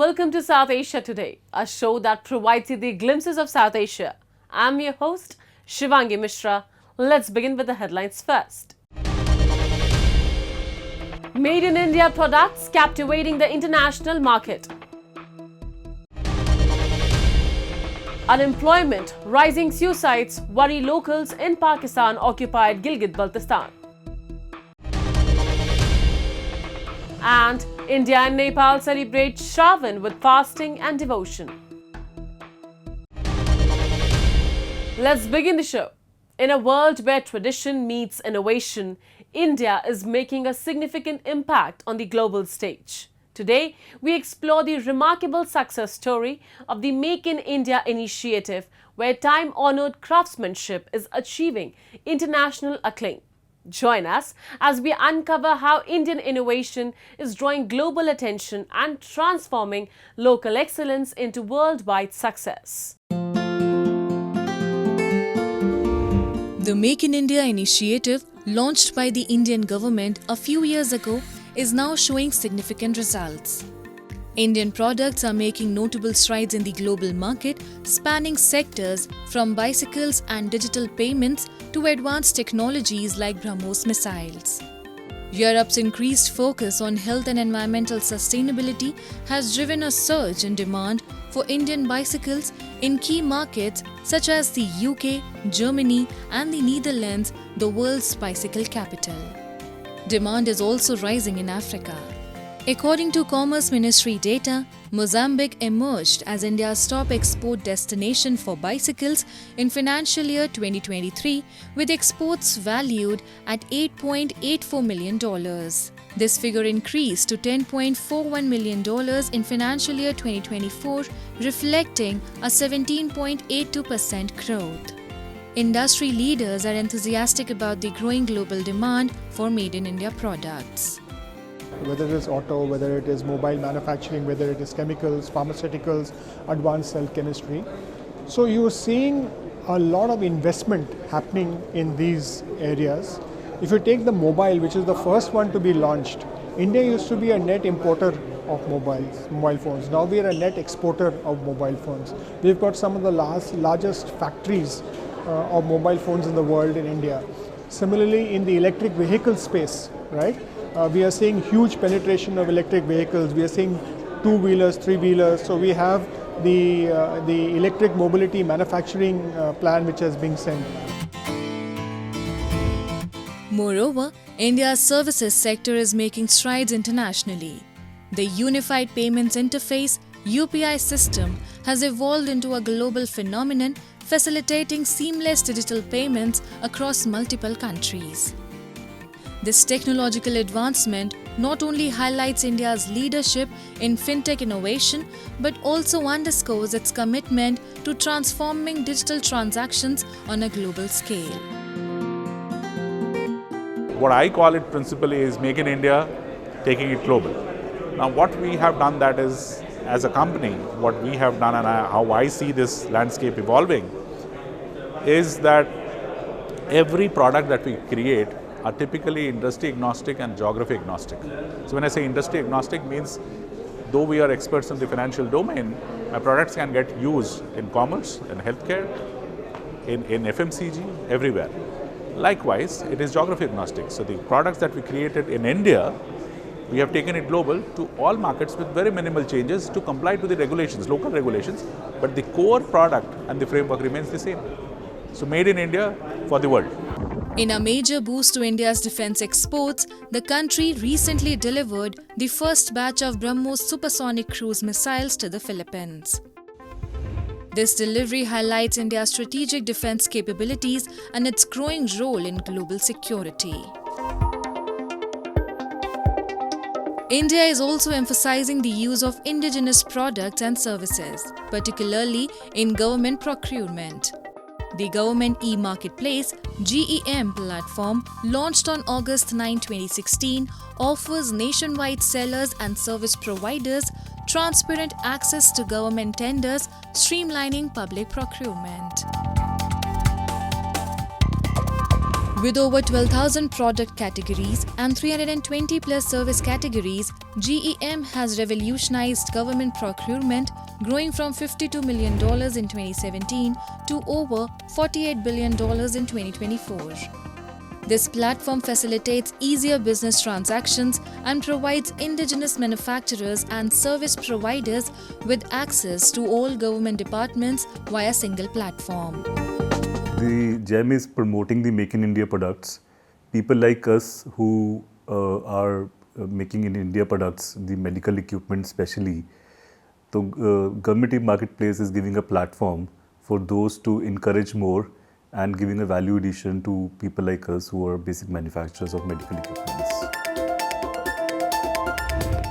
welcome to South Asia Today, a show that provides you the glimpses of South Asia. I'm your host, Shivangi Mishra. Let's begin with the headlines first. Made in India products captivating the international market. Unemployment, rising suicides worry locals in Pakistan-occupied Gilgit-Baltistan. And India and Nepal celebrate Shravan with fasting and devotion. Let's begin the show. In a world where tradition meets innovation, India is making a significant impact on the global stage. Today, we explore the remarkable success story of the Make in India initiative, where time-honored craftsmanship is achieving international acclaim. Join us as we uncover how Indian innovation is drawing global attention and transforming local excellence into worldwide success. The Make in India initiative, launched by the Indian government a few years ago, is now showing significant results. Indian products are making notable strides in the global market, spanning sectors from bicycles and digital payments to advanced technologies like BrahMos missiles. Europe's increased focus on health and environmental sustainability has driven a surge in demand for Indian bicycles in key markets such as the UK, Germany, and the Netherlands, the world's bicycle capital. Demand is also rising in Africa. According to Commerce Ministry data, Mozambique emerged as India's top export destination for bicycles in financial year 2023, with exports valued at $8.84 million. This figure increased to $10.41 million in financial year 2024, reflecting a 17.82% growth. Industry leaders are enthusiastic about the growing global demand for Made in India products. Whether it is auto, whether it is mobile manufacturing, whether it is chemicals, pharmaceuticals, advanced cell chemistry. So you are seeing a lot of investment happening in these areas. If you take the mobile, which is the first one to be launched, India used to be a net importer of mobile phones. Now we are a net exporter of mobile phones. We've got some of the largest factories of mobile phones in the world in India. Similarly, in the electric vehicle space, right? We are seeing huge penetration of electric vehicles. We are seeing two-wheelers, three-wheelers. So we have the electric mobility manufacturing plan which has been sent. Moreover, India's services sector is making strides internationally. The Unified Payments Interface (UPI) system has evolved into a global phenomenon, facilitating seamless digital payments across multiple countries. This technological advancement not only highlights India's leadership in fintech innovation, but also underscores its commitment to transforming digital transactions on a global scale. What I call it principally is Make in India, taking it global. Now what we have done, that is, as a company, what we have done and how I see this landscape evolving is that every product that we create are typically industry agnostic and geography agnostic. So when I say industry agnostic, means though we are experts in the financial domain, my products can get used in commerce, in healthcare, in FMCG, everywhere. Likewise, it is geography agnostic. So the products that we created in India, we have taken it global to all markets with very minimal changes to comply to the regulations, local regulations, but the core product and the framework remains the same. So made in India for the world. In a major boost to India's defense exports, the country recently delivered the first batch of BrahMos supersonic cruise missiles to the Philippines. This delivery highlights India's strategic defense capabilities and its growing role in global security. India is also emphasizing the use of indigenous products and services, particularly in government procurement. The Government e-Marketplace (GeM) platform, launched on August 9, 2016, offers nationwide sellers and service providers transparent access to government tenders, streamlining public procurement. With over 12,000 product categories and 320 plus service categories, GEM has revolutionized government procurement, growing from $52 million in 2017 to over $48 billion in 2024. This platform facilitates easier business transactions and provides indigenous manufacturers and service providers with access to all government departments via single platform. The GEM is promoting the Make in India products. People like us who are making in India products, the medical equipment especially. So government marketplace is giving a platform for those to encourage more and giving a value addition to people like us who are basic manufacturers of medical equipments.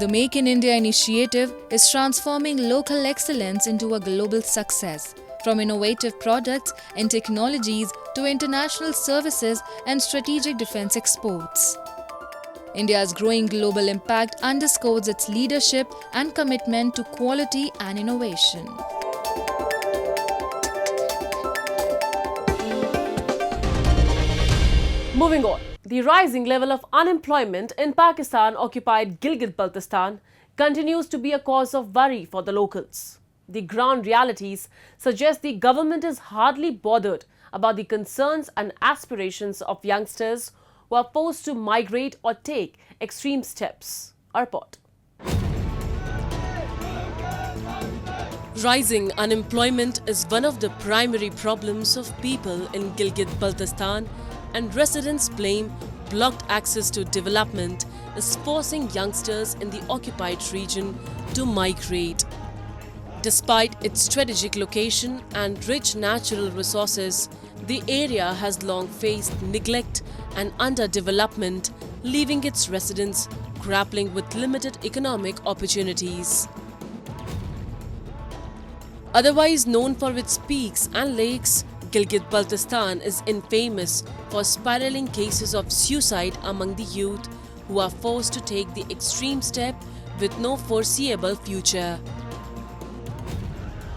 The Make in India initiative is transforming local excellence into a global success, from innovative products and technologies to international services and strategic defense exports. India's growing global impact underscores its leadership and commitment to quality and innovation. Moving on, the rising level of unemployment in Pakistan-occupied Gilgit-Baltistan continues to be a cause of worry for the locals. The ground realities suggest the government is hardly bothered about the concerns and aspirations of youngsters who are forced to migrate or take extreme steps. Our report. Rising unemployment is one of the primary problems of people in Gilgit-Baltistan, and residents blame blocked access to development is forcing youngsters in the occupied region to migrate. Despite its strategic location and rich natural resources, the area has long faced neglect and underdevelopment, leaving its residents grappling with limited economic opportunities. Otherwise known for its peaks and lakes, Gilgit-Baltistan is infamous for spiraling cases of suicide among the youth who are forced to take the extreme step with no foreseeable future.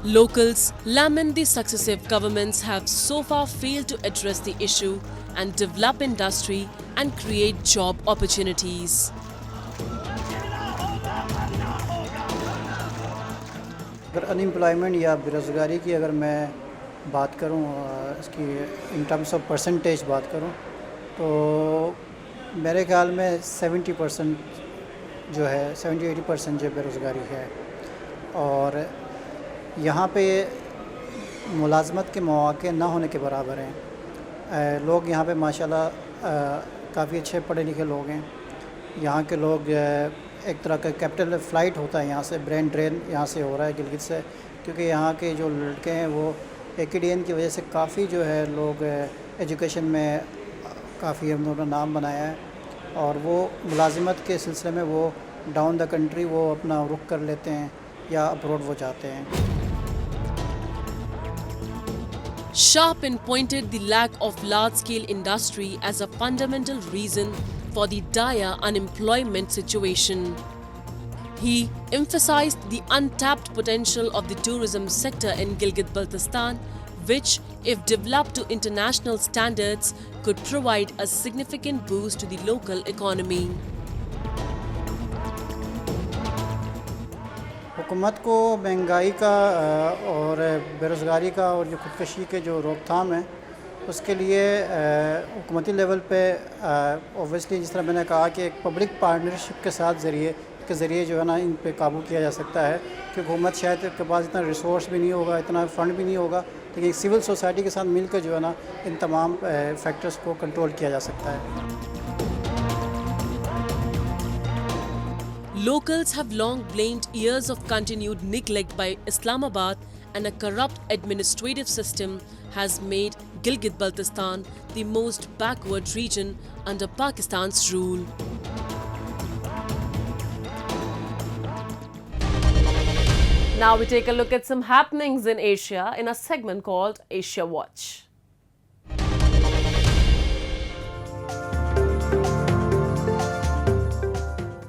Locals lament the successive governments have so far failed to address the issue and develop industry and create job opportunities. अगर unemployment या बेरोज़गारी की अगर मैं बात करूं, इसकी in terms of percentage बात करूं, तो मेरे ख्याल में 70% जो है 70-80% जो बेरोज़गारी है। और यहाँ पे मुलाजमत के मौक़े ना होने के बराबर हैं। लोग यहाँ पे माशाल्लाह काफ़ी अच्छे पढ़े लिखे लोग हैं। यहाँ के लोग एक तरह का कैपिटल फ़्लाइट होता है यहाँ से, ब्रेन ड्रेन यहाँ से हो रहा है गिलगित से, क्योंकि यहाँ के जो लड़के हैं वो AKDN की वजह से काफ़ी जो है लोग एजुकेशन में काफ़ी उन्होंने नाम बनाया है, और वो मुलाजिमत के सिलसिले में वो डाउन द कंट्री वो अपना रुख कर लेते हैं या अब्रॉड वो जाते हैं। Sharpen pointed the lack of large-scale industry as a fundamental reason for the dire unemployment situation. He emphasized the untapped potential of the tourism sector in Gilgit-Baltistan, which, if developed to international standards, could provide a significant boost to the local economy. हुकूमत को महंगाई का और बेरोज़गारी का और जो खुदकशी के जो रोकथाम है उसके लिए हुकूमती लेवल पे ऑब्वियसली जिस तरह मैंने कहा कि एक पब्लिक पार्टनरशिप के ज़रिए जो है ना इन पे काबू किया जा सकता है, क्योंकि हुकूमत शायद के पास इतना रिसोर्स भी नहीं होगा, इतना फ़ंड भी नहीं होगा, लेकिन सिविल सोसाइटी के साथ मिलकर जो है ना इन तमाम फैक्टर्स को कंट्रोल किया जा सकता है। Locals have long blamed years of continued neglect by Islamabad, and a corrupt administrative system has made Gilgit-Baltistan the most backward region under Pakistan's rule. Now we take a look at some happenings in Asia in a segment called Asia Watch.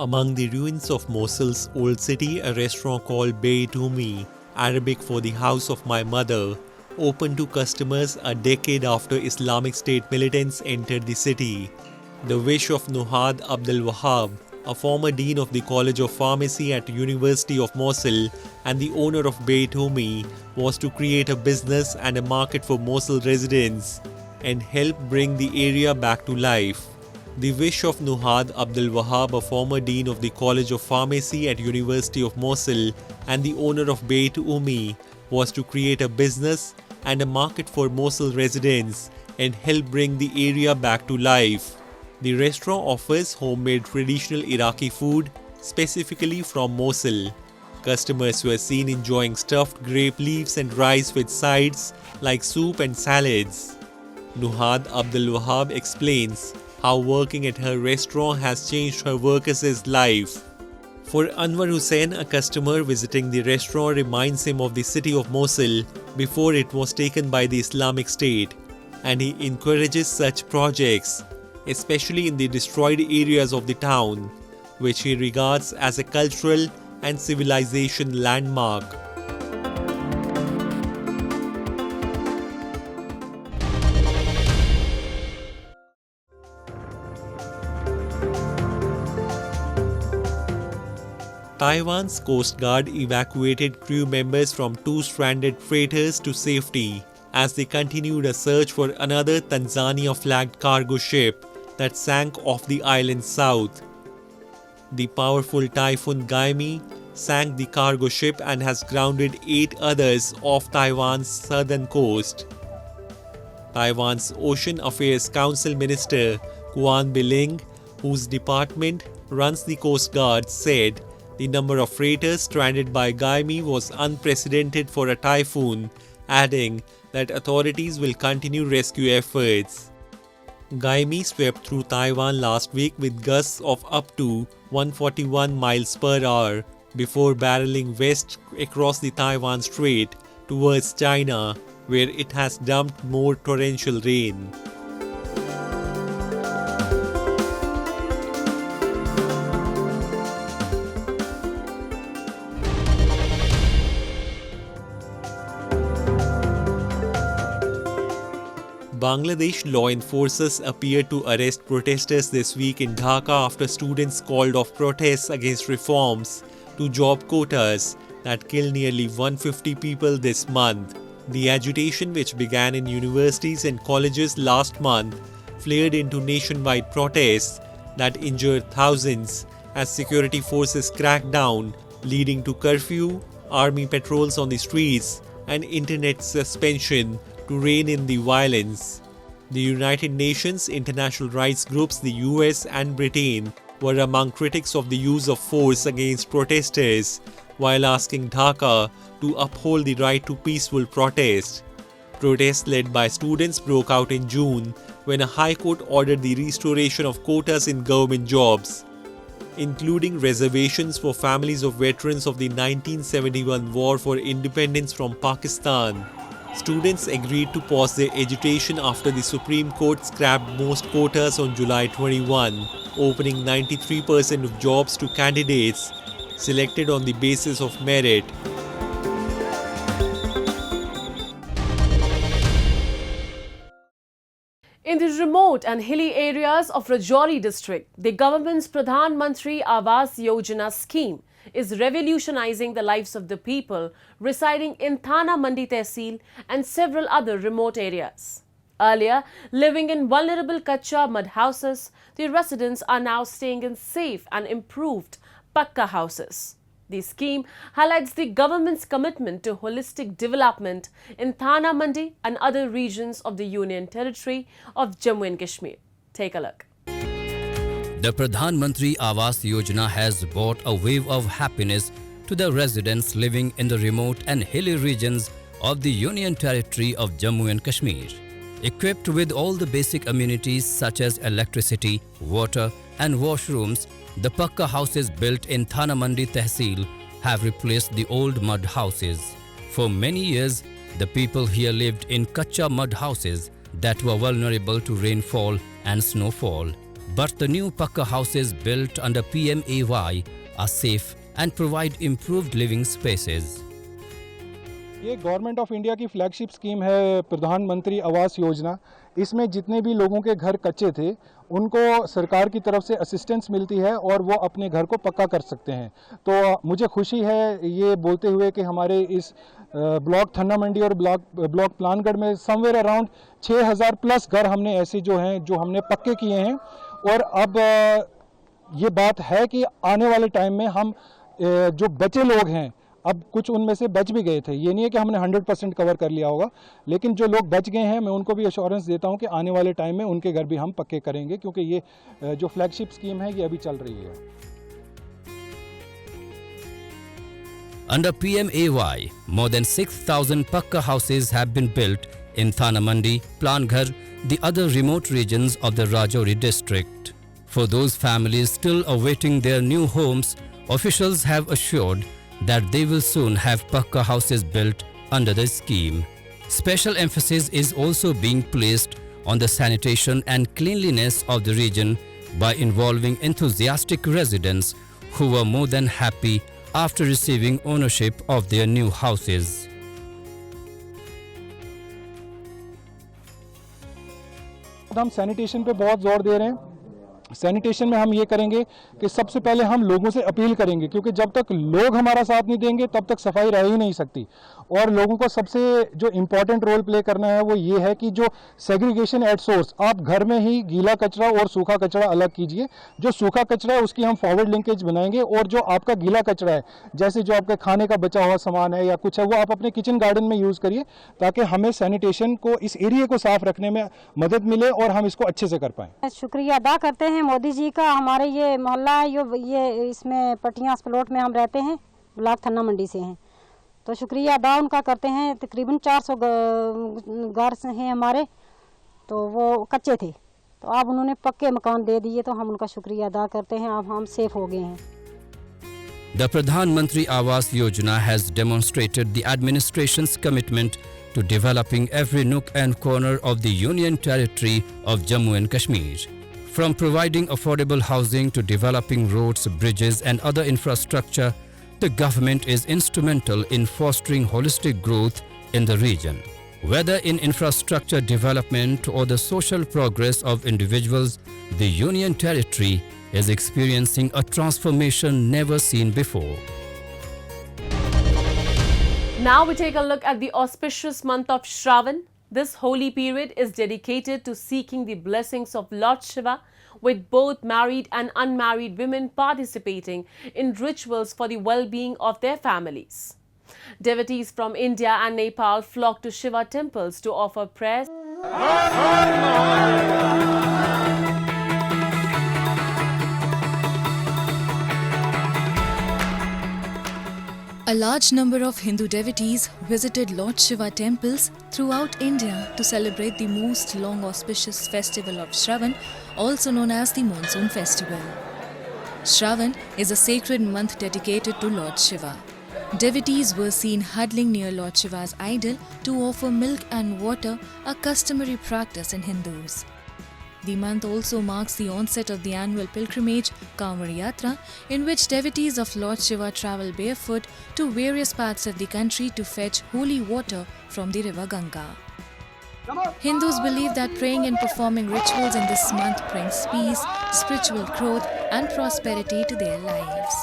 Among the ruins of Mosul's old city, a restaurant called Beytoumi, Arabic for the house of my mother, opened to customers a decade after Islamic State militants entered the city. The wish of Nuhad Abdul Wahab, a former dean of the College of Pharmacy at University of Mosul and the owner of Beit Umi, was to create a business and a market for Mosul residents and help bring the area back to life. The wish of Nuhad Abdul Wahab, a former dean of the College of Pharmacy at University of Mosul and the owner of Beit Umi, was to create a business and a market for Mosul residents and help bring the area back to life. The restaurant offers homemade traditional Iraqi food, specifically from Mosul. Customers were seen enjoying stuffed grape leaves and rice with sides like soup and salads. Nuhad Abdul Wahab explains how working at her restaurant has changed her workers' life. For Anwar Hussain, a customer visiting the restaurant reminds him of the city of Mosul before it was taken by the Islamic State, and he encourages such projects, especially in the destroyed areas of the town, which he regards as a cultural and civilization landmark. Taiwan's Coast Guard evacuated crew members from 2 stranded freighters to safety as they continued a search for another Tanzania-flagged cargo ship that sank off the island's south. The powerful typhoon Gaimi sank the cargo ship and has grounded 8 others off Taiwan's southern coast. Taiwan's Ocean Affairs Council Minister Quan Biling, whose department runs the Coast Guard, said the number of freighters stranded by Gaimi was unprecedented for a typhoon, adding that authorities will continue rescue efforts. Gaimi swept through Taiwan last week with gusts of up to 141 miles per hour before barreling west across the Taiwan Strait towards China, where it has dumped more torrential rain. Bangladesh law enforcers appeared to arrest protesters this week in Dhaka after students called off protests against reforms to job quotas that killed nearly 150 people this month. The agitation, which began in universities and colleges last month, flared into nationwide protests that injured thousands as security forces cracked down, leading to curfew, army patrols on the streets, and internet suspension to rein in the violence. The United Nations, international rights groups, the US and Britain were among critics of the use of force against protesters, while asking Dhaka to uphold the right to peaceful protest. Protests led by students broke out in June when a high court ordered the restoration of quotas in government jobs, including reservations for families of veterans of the 1971 War for Independence from Pakistan. Students agreed to pause their agitation after the Supreme Court scrapped most quotas on July 21, opening 93% of jobs to candidates selected on the basis of merit. In the remote and hilly areas of Rajouri district, the government's Pradhan Mantri Awas Yojana scheme is revolutionizing the lives of the people residing in Thana Mandi Tehsil and several other remote areas. Earlier, living in vulnerable Kacha mud houses, the residents are now staying in safe and improved Pakka houses. The scheme highlights the government's commitment to holistic development in Thana Mandi and other regions of the Union Territory of Jammu and Kashmir. Take a look. The Pradhan Mantri Awas Yojana has brought a wave of happiness to the residents living in the remote and hilly regions of the Union Territory of Jammu and Kashmir. Equipped with all the basic amenities such as electricity, water and washrooms, the Pakka houses built in Thana Mandi Tehsil have replaced the old mud houses. For many years, the people here lived in Kacha mud houses that were vulnerable to rainfall and snowfall. But the new Pakka houses built under PMAY are safe and provide improved living spaces. ये government of India की flagship scheme है प्रधानमंत्री आवास योजना। इसमें जितने भी लोगों के घर कच्चे थे उनको सरकार की तरफ से असिस्टेंस मिलती है और वो अपने घर को पक्का कर सकते हैं। तो मुझे खुशी है ये बोलते हुए कि हमारे इस ब्लॉक थन्ना मंडी और ब्लॉक प्लानगढ़ में समवेयर अराउंड 6000 प्लस घर हमने ऐसे जो हैं जो हमने पक्के किए हैं। और अब ये बात है कि आने वाले टाइम में हम जो बचे लोग हैं, अब कुछ उनमें से बच भी गए थे, ये नहीं है कि हमने 100% कवर कर लिया होगा, लेकिन जो लोग बच गए हैं मैं उनको भी एश्योरेंस देता हूं कि आने वाले टाइम में उनके घर भी हम पक्के करेंगे, क्योंकि ये जो फ्लैगशिप स्कीम है ये अभी चल रही है। Under PMAY, more than 6,000 Pakka houses have been built in Thana Mandi, Planghar, the other remote regions of the Rajouri district. For those families still awaiting their new homes, officials have assured that they will soon have Pakka houses built under the scheme. Special emphasis is also being placed on the sanitation and cleanliness of the region by involving enthusiastic residents who were more than happy after receiving ownership of their new houses. हम sanitation पे बहुत जोर दे रहे हैं। Sanitation में हम ये करेंगे कि सबसे पहले हम लोगों से अपील करेंगे, क्योंकि जब तक लोग हमारा साथ नहीं देंगे तब तक सफाई रह ही नहीं सकती। और लोगों को सबसे जो इम्पोर्टेंट रोल प्ले करना है वो ये है कि जो सेग्रीगेशन एट सोर्स, आप घर में ही गीला कचरा और सूखा कचरा अलग कीजिए। जो सूखा कचरा है उसकी हम फॉरवर्ड लिंकेज बनाएंगे, और जो आपका गीला कचरा है, जैसे जो आपके खाने का बचा हुआ सामान है या कुछ है, वो आप अपने किचन गार्डन में यूज़ करिए, ताकि हमें सैनिटेशन को, इस एरिया को साफ रखने में मदद मिले और हम इसको अच्छे से कर पाएँ। शुक्रिया अदा करते हैं मोदी जी का। हमारे ये मोहल्ला है, ये इसमें पटियास प्लॉट में हम रहते हैं, ब्लॉक थन्ना मंडी से हैं, तो शुक्रिया अदा उनका करते हैं। तकरीबन 400 घर हैं हमारे, तो वो कच्चे थे, तो अब उन्होंने पक्के मकान दे दिए, तो हम उनका शुक्रिया अदा करते हैं। अब हम सेफ हो गए हैं। The Pradhan Mantri Awas Yojana has demonstrated the administration's commitment to developing every nook and corner of the Union Territory of Jammu and Kashmir. From providing affordable housing to developing roads, bridges and other infrastructure, the government is instrumental in fostering holistic growth in the region. Whether in infrastructure development or the social progress of individuals, the Union Territory is experiencing a transformation never seen before. Now we take a look at the auspicious month of Shravan. This holy period is dedicated to seeking the blessings of Lord Shiva, with both married and unmarried women participating in rituals for the well-being of their families. Devotees from India and Nepal flock to Shiva temples to offer prayers. A large number of Hindu devotees visited Lord Shiva temples throughout India to celebrate the most long auspicious festival of Shravan, also known as the Monsoon Festival. Shravan is a sacred month dedicated to Lord Shiva. Devotees were seen huddling near Lord Shiva's idol to offer milk and water, a customary practice in Hindus. The month also marks the onset of the annual pilgrimage Kanwar Yatra, in which devotees of Lord Shiva travel barefoot to various parts of the country to fetch holy water from the river Ganga. Hindus believe that praying and performing rituals in this month brings peace, spiritual growth and prosperity to their lives.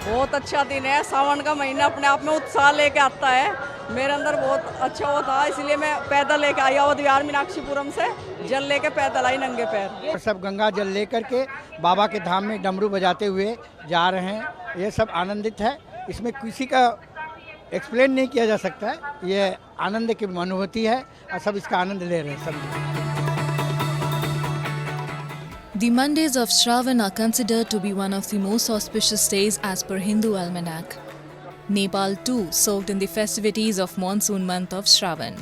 बहुत अच्छा दिन है। सावन का महीना अपने आप में उत्साह लेके आता है। मेरे अंदर बहुत अच्छा होता है, इसलिए मैं पैदल लेके आई अवधविहार मीनाक्षीपुरम से जल लेके पैदल आई नंगे पैर। सब गंगा जल लेकर के बाबा के धाम में डमरू बजाते हुए जा रहे हैं। ये सब आनंदित है, इसमें किसी का एक्सप्लेन नहीं किया जा सकता है। ये आनंद की अनुभूति है और सब इसका आनंद ले रहे हैं सब। The Mondays of Shravan are considered to be one of the most auspicious days as per Hindu almanac. Nepal too soaked in the festivities of monsoon month of Shravan.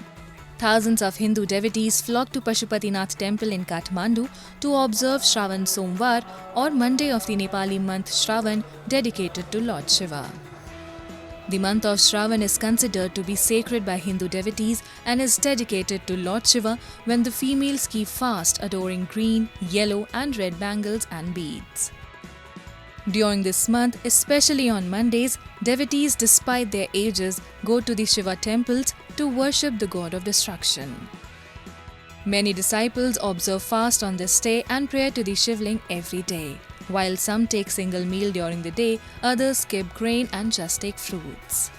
Thousands of Hindu devotees flock to Pashupatinath temple in Kathmandu to observe Shravan Somvar, or Monday of the Nepali month Shravan, dedicated to Lord Shiva. The month of Shravan is considered to be sacred by Hindu devotees and is dedicated to Lord Shiva, when the females keep fast, adoring green, yellow and red bangles and beads. During this month, especially on Mondays, devotees, despite their ages, go to the Shiva temples to worship the god of destruction. Many disciples observe fast on this day and pray to the Shivling every day. While some take single meal during the day, others skip grain and just take fruits.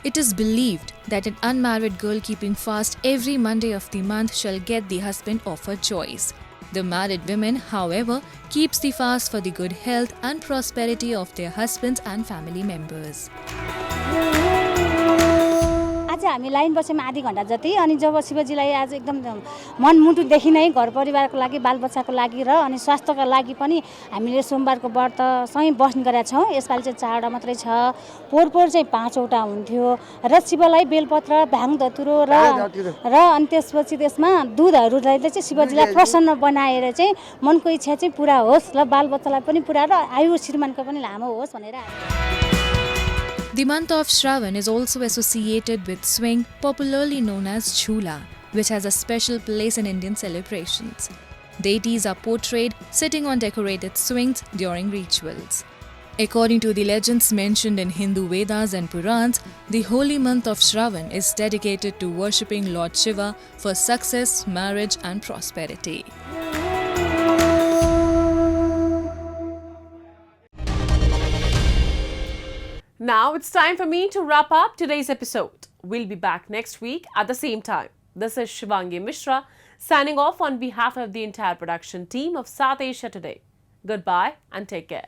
It is believed that an unmarried girl keeping fast every Monday of the month shall get the husband of her choice. The married women, however, keeps the fast for the good health and prosperity of their husbands and family members. आज हामी line बसेमा आधी घण्टा जति अनि जब शिवजीलाई आज एकदम मनमुटुदेखि नै घर परिवारको लागि बालबच्चाको लागि र अनि स्वास्थ्यको लागि पनि हामीले सोमबारको व्रत सँगै बस्ने गरेका छौँ। यसपालि चाहिँ 4वटा मात्रै छ। पोहोर चाहिँ 5वटा हुन्थ्यो र शिवलाई बेलपत्र भाङ धतुरो र अनि त्यसपछि त्यसमा दुधहरूलाई चाहिँ शिवजीलाई प्रसन्न बनाएर चाहिँ मनको इच्छा चाहिँ पुरा होस् र बालबच्चालाई पनि पुरा र आयु श्रीमानको पनि लामो होस् भनेर। The month of Shravan is also associated with swing, popularly known as Jhula, which has a special place in Indian celebrations. Deities are portrayed sitting on decorated swings during rituals. According to the legends mentioned in Hindu Vedas and Purans, the holy month of Shravan is dedicated to worshipping Lord Shiva for success, marriage and prosperity. Now it's time for me to wrap up today's episode. We'll be back next week at the same time. This is Shivangi Mishra signing off on behalf of the entire production team of South Asia Today. Goodbye and take care.